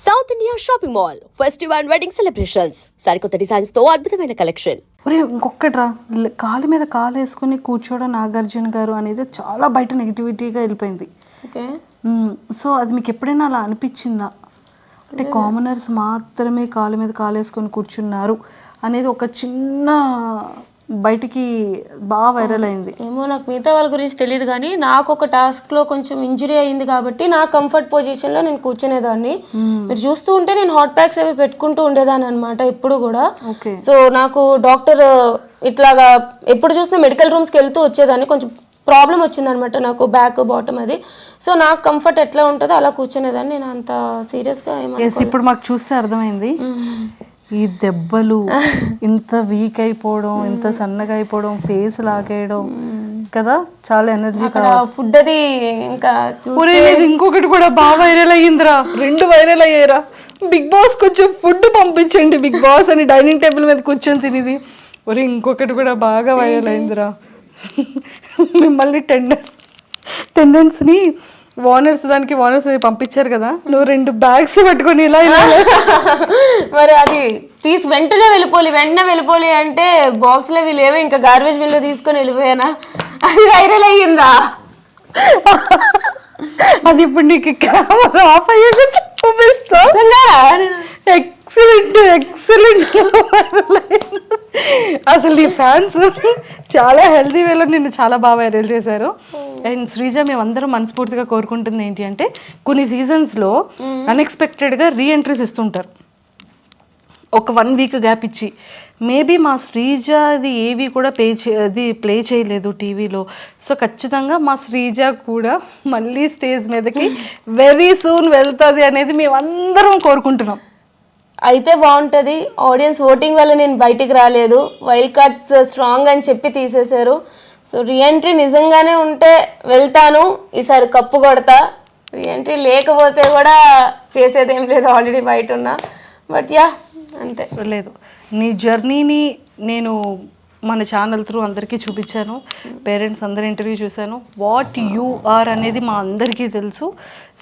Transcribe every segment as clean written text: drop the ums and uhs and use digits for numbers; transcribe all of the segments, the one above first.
South India shopping mall festive and wedding celebrations సరికొత్త designs తో అద్భుతమైన కలెక్షన్. ఒరే ఇంకొకట్రా, కాలు మీద కాలు వేసుకుని కూర్చోవడం నాగార్జున గారు అనేది చాలా బయట నెగిటివిటీగా వెళ్ళిపోయింది. సో అది మీకు ఎప్పుడైనా అలా అనిపించిందా? అంటే కామనర్స్ మాత్రమే కాలు మీద కాలు వేసుకొని కూర్చున్నారు అనేది ఒక చిన్న బయటికి బాగా వైరల్ అయింది. ఏమో నాకు మిగతా వాళ్ళ గురించి తెలియదు, కానీ నాకు ఒక టాస్క్లో కొంచెం ఇంజరీ అయింది కాబట్టి నా కంఫర్ట్ పొజిషన్లో నేను కూర్చునేదాన్ని. మీరు చూస్తూ ఉంటే నేను హాట్ ప్యాక్స్ అవి పెట్టుకుంటూ ఉండేదాన్ని అనమాట ఎప్పుడు కూడా. సో నాకు డాక్టర్ ఇట్లాగా ఎప్పుడు చూసినా మెడికల్ రూమ్స్కి వెళ్తూ వచ్చేదాన్ని. కొంచెం ప్రాబ్లం వచ్చిందనమాట నాకు, బ్యాక్ బాటమ్ అది. సో నాకు కంఫర్ట్ ఎట్లా ఉంటుందో అలా కూర్చునేదాన్ని. నేను అంత సీరియస్గా ఇప్పుడు మాకు చూస్తే అర్థమైంది. ఈ దెబ్బలు, ఇంత వీక్ అయిపోవడం, ఇంత సన్నగా అయిపోవడం, ఫేస్ లాగేయడం కదా, చాలా ఎనర్జీ ఫుడ్ అది. ఇంకా ఇంకొకటి కూడా బాగా వైరల్ అయ్యిందిరా, 2 వైరల్ అయ్యారా. బిగ్ బాస్ కొంచెం ఫుడ్ పంపించండి బిగ్ బాస్ అని డైనింగ్ టేబుల్ మీద కూర్చొని తినేది. ఒరే ఇంకొకటి కూడా బాగా వైరల్ అయిందిరా. మిమ్మల్ని టెండెన్స్ని వార్నర్స్ పంపించారు కదా, నువ్వు 2 బ్యాగ్స్ పట్టుకొని ఇలా మరి అది తీసి వెంటనే వెళ్ళిపోలి అంటే బాక్స్లో అవి లేవు, ఇంకా గార్బేజ్ బిన్లో తీసుకొని వెళ్ళిపోయానా, అది వైరల్ అయ్యిందా? అది ఇప్పుడు నీకు కెమెరా ఆఫ్ అయ్యాక చూపిస్తా. ఎక్సలెంట్. అసలు ఈ ఫ్యాన్స్ చాలా హెల్దీ వేలో నిన్ను చాలా బాగా వైరల్ చేశారు. అండ్ శ్రీజ, మేమందరం మనస్ఫూర్తిగా కోరుకుంటుంది ఏంటి అంటే, కొన్ని సీజన్స్లో అన్ఎక్స్పెక్టెడ్గా రీఎంట్రీస్ ఇస్తుంటారు, ఒక 1 వీక్ గ్యాప్ ఇచ్చి. మేబీ మా శ్రీజ అది ఏవి కూడా ప్లే చేయలేదు టీవీలో. సో ఖచ్చితంగా మా శ్రీజ కూడా మళ్ళీ స్టేజ్ మీదకి వెరీ సూన్ వెళ్తుంది అనేది మేమందరం కోరుకుంటున్నాం. అయితే బాగుంటుంది. ఆడియన్స్ ఓటింగ్ వల్ల నేను బయటికి రాలేదు, వైల్డ్ కార్డ్స్ స్ట్రాంగ్ అని చెప్పి తీసేశారు. సో రీఎంట్రీ నిజంగానే ఉంటే వెళ్తాను, ఈసారి కప్పు కొడతా. రీఎంట్రీ లేకపోతే కూడా చేసేదేం లేదు, ఆల్రెడీ బయట ఉన్నా. బట్ యా అంతే. లేదు, నీ జర్నీని నేను మన ఛానల్ త్రూ అందరికీ చూపించాను, పేరెంట్స్ అందరి ఇంటర్వ్యూ చూశాను. వాట్ యు ఆర్ అనేది మా అందరికీ తెలుసు.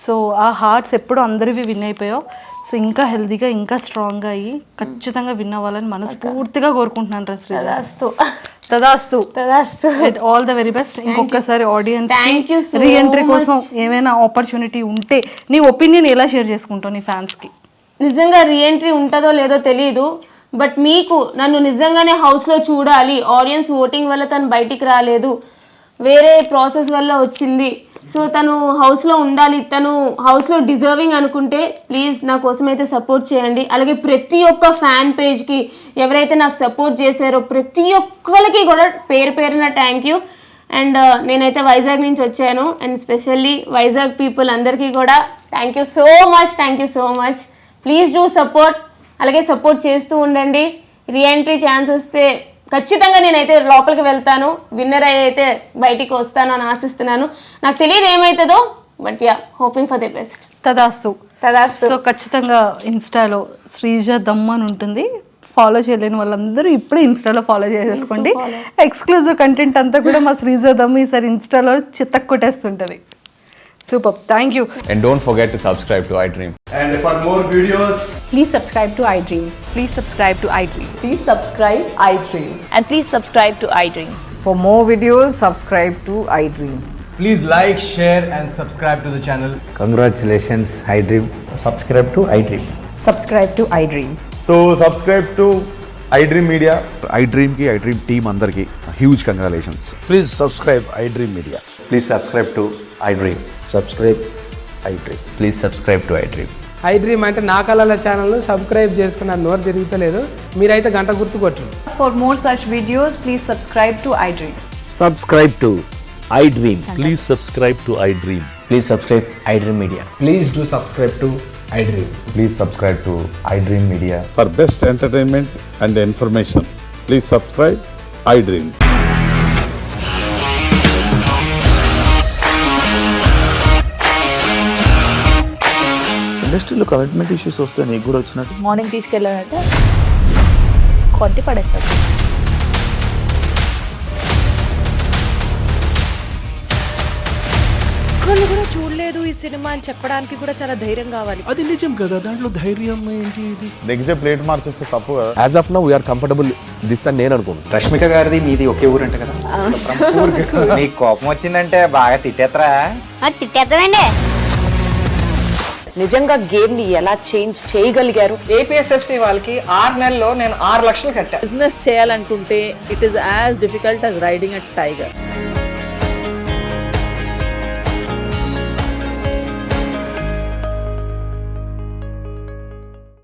సో ఆ హార్ట్స్ ఎప్పుడు అందరివి విన్ అయిపోయావు. సో ఇంకా హెల్దీగా, ఇంకా స్ట్రాంగ్గా అయ్యి ఖచ్చితంగా విన్ అవ్వాలని మనస్ఫూర్తిగా కోరుకుంటున్నాను రా శ్రీ. తదాస్తు. All the very best. ఇంకొకసారి ఆడియన్స్ రీఎంట్రీ కోసం ఏమైనా ఆపర్చునిటీ ఉంటే నీ ఒపీనియన్ ఎలా షేర్ చేసుకుంటావు నీ ఫ్యాన్స్కి? నిజంగా రీఎంట్రీ ఉంటుందో లేదో తెలియదు, బట్ మీకు నన్ను నిజంగానే హౌస్లో చూడాలి, ఆడియన్స్ ఓటింగ్ వల్ల తను బయటికి రాలేదు, వేరే ప్రాసెస్ వల్ల వచ్చింది, సో తను హౌస్లో ఉండాలి, తను హౌస్లో డిజర్వింగ్ అనుకుంటే ప్లీజ్ నా కోసం అయితే సపోర్ట్ చేయండి. అలాగే ప్రతి ఒక్క ఫ్యాన్ పేజ్కి ఎవరైతే నాకు సపోర్ట్ చేశారో ప్రతి ఒక్కరికి కూడా పేరున థ్యాంక్ యూ. అండ్ నేనైతే వైజాగ్ నుంచి వచ్చాను, అండ్ స్పెషల్లీ వైజాగ్ పీపుల్ అందరికీ కూడా thank you so much. Please do support. అలాగే సపోర్ట్ చేస్తూ ఉండండి. రీఎంట్రీ ఛాన్స్ వస్తే ఖచ్చితంగా నేనైతే లోపలికి వెళ్తాను, విన్నర్ అయితే బయటికి వస్తాను అని ఆశిస్తున్నాను. నాకు తెలియదు ఏమవుతుందో, but yeah hoping for the best. తదాస్తు. సో ఖచ్చితంగా ఇన్స్టాలో శ్రీజ దమ్ అని ఉంటుంది, ఫాలో చేయలేని వాళ్ళందరూ ఇప్పుడే ఇన్స్టాలో ఫాలో చేసేసుకోండి. ఎక్స్క్లూజివ్ కంటెంట్ అంతా కూడా మా శ్రీజ దమ్ ఈసారి ఇన్స్టాలో చిత్తకు కొట్టేస్తుంటుంది. Super. Thank you. And don't forget to subscribe to iDream. And for more videos, please subscribe to iDream. Please subscribe to iDream. Please subscribe iDream. And please subscribe to iDream. For more videos, subscribe to iDream. please like, share and subscribe to the channel. Congratulations, iDream. Subscribe to iDream. Subscribe to iDream. So subscribe to iDream Media. iDream team andarki huge congratulations. Please subscribe iDream Media. Please subscribe to iDream. Subscribe iDream. Please subscribe to iDream. iDream అంటే నా కళల ఛానల్ను subscribe చేసుకున్న నోరు తిరుగుతలేదు, మీరైతే గంట గుర్తు కొట్టండి. For more such videos, please subscribe to iDream. Subscribe to iDream. Please subscribe to iDream. Please subscribe iDream Media. Please do subscribe to iDream. Please subscribe to iDream Media. For best entertainment and information, please subscribe iDream. ఇండస్ట్రీలో commitment issues వస్తే నీకు కూడా వచ్చినట్టు morning తీసుకెళ్ళాలంటే కొట్టి పడేసాడు. ఒక్కళ్ళు కూడా చూడలేదు ఈ సినిమా అని చెప్పడానికి కూడా చాలా ధైర్యం కావాలి. అది నిజం కదా, దాంట్లో ధైర్యం ఏంటి? ఇది నెక్స్ట్ డే ప్లేట్ మార్చేస్తే తప్పు కదా. As of now we are comfortable this అని నేను అనుకుంటున్నాను. రష్మిక గారిది మీది ఒకే ఊరు అంట కదా. నీకు కోపం వచ్చిందంటే బాగా తిట్టేత్తరా? తిట్టేద్దామండి. నిజంగా గేమ్ ని ఎలా చేంజ్ చేయగలిగారు? ఏపీఎస్ఎఫ్సి వాళ్ళకి 6 నెలల్లో నేను 6 లక్షలు కట్టా. బిజినెస్ చేయాలనుకుంటే it is as difficult as riding a tiger.